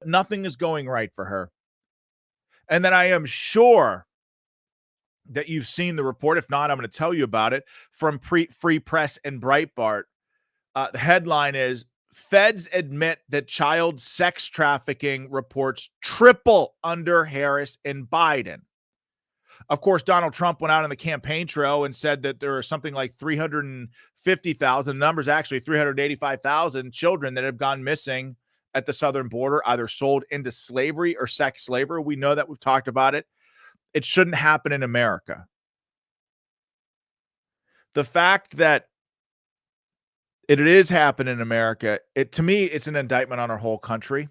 Nothing is going right for her. And then I am sure that you've seen the report. If not, I'm going to tell you about it from Free Press and Breitbart. The headline is, Feds admit that child sex trafficking reports triple under Harris and Biden. Of course, Donald Trump went out on the campaign trail and said that there are something like 350,000, numbers actually 385,000 children that have gone missing at the southern border, either sold into slavery or sex slavery. We know that. We've talked about it. It shouldn't happen in America. The fact that it is happening in America, to me, it's an indictment on our whole country.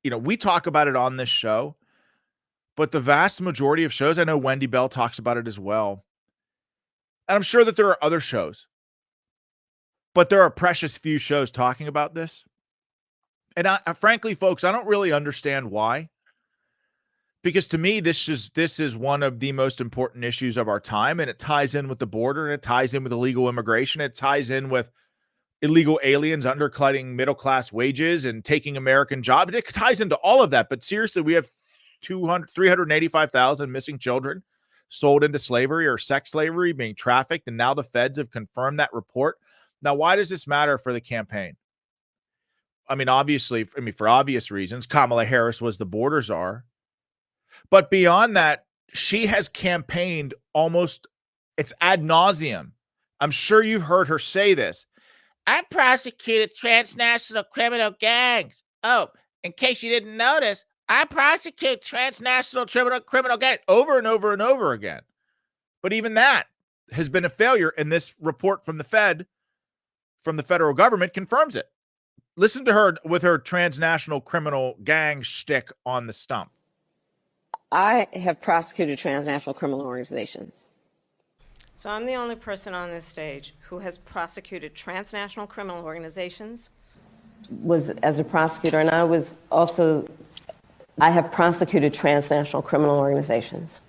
You know, we talk about it on this show, but the vast majority of shows, I know Wendy Bell talks about it as well. And I'm sure that there are other shows, but there are precious few shows talking about this. And frankly, folks, I don't really understand why. Because to me, this is one of the most important issues of our time, and it ties in with the border, and it ties in with illegal immigration. It ties in with illegal aliens undercutting middle-class wages and taking American jobs. It ties into all of that. But seriously, we have 385,000 missing children sold into slavery or sex slavery, being trafficked, and now the feds have confirmed that report. Now, why does this matter for the campaign? I mean, obviously, for obvious reasons. Kamala Harris was the border czar. But beyond that, she has campaigned almost, it's ad nauseum. I'm sure you've heard her say this. I prosecuted transnational criminal gangs. Oh, in case you didn't notice, I prosecute transnational criminal gangs over and over and over again. But even that has been a failure, and this report from the federal government confirms it. Listen to her with her transnational criminal gang shtick on the stump. I have prosecuted transnational criminal organizations. So I'm the only person on this stage who has prosecuted transnational criminal organizations. Was as a prosecutor, and I have prosecuted transnational criminal organizations.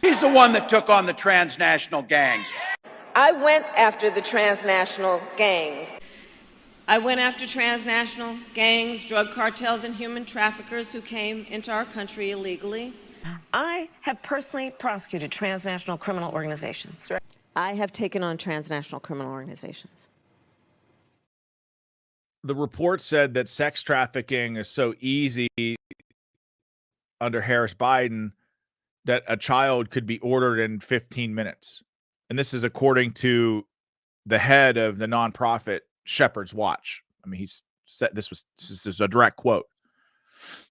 He's the one that took on the transnational gangs. I went after the transnational gangs. I went after transnational gangs, drug cartels, and human traffickers who came into our country illegally. I have personally prosecuted transnational criminal organizations. I have taken on transnational criminal organizations. The report said that sex trafficking is so easy under Harris-Biden that a child could be ordered in 15 minutes. And this is according to the head of the nonprofit Shepherd's Watch. I mean, he's said this is a direct quote.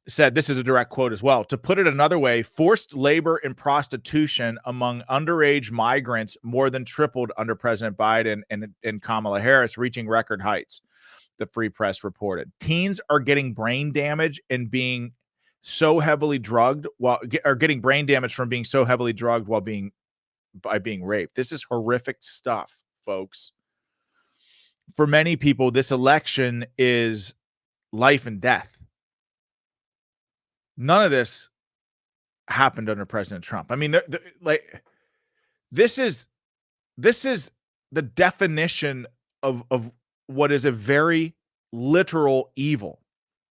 Said this is a direct quote as well. To put it another way, forced labor and prostitution among underage migrants more than tripled under President Biden and Kamala Harris, reaching record heights, the Free Press reported. Teens are getting brain damage and being so heavily drugged getting brain damage from being so heavily drugged by being raped. This is horrific stuff, folks. For many people, this election is life and death. None of this happened under President Trump. I mean, this is the definition of what is a very literal evil.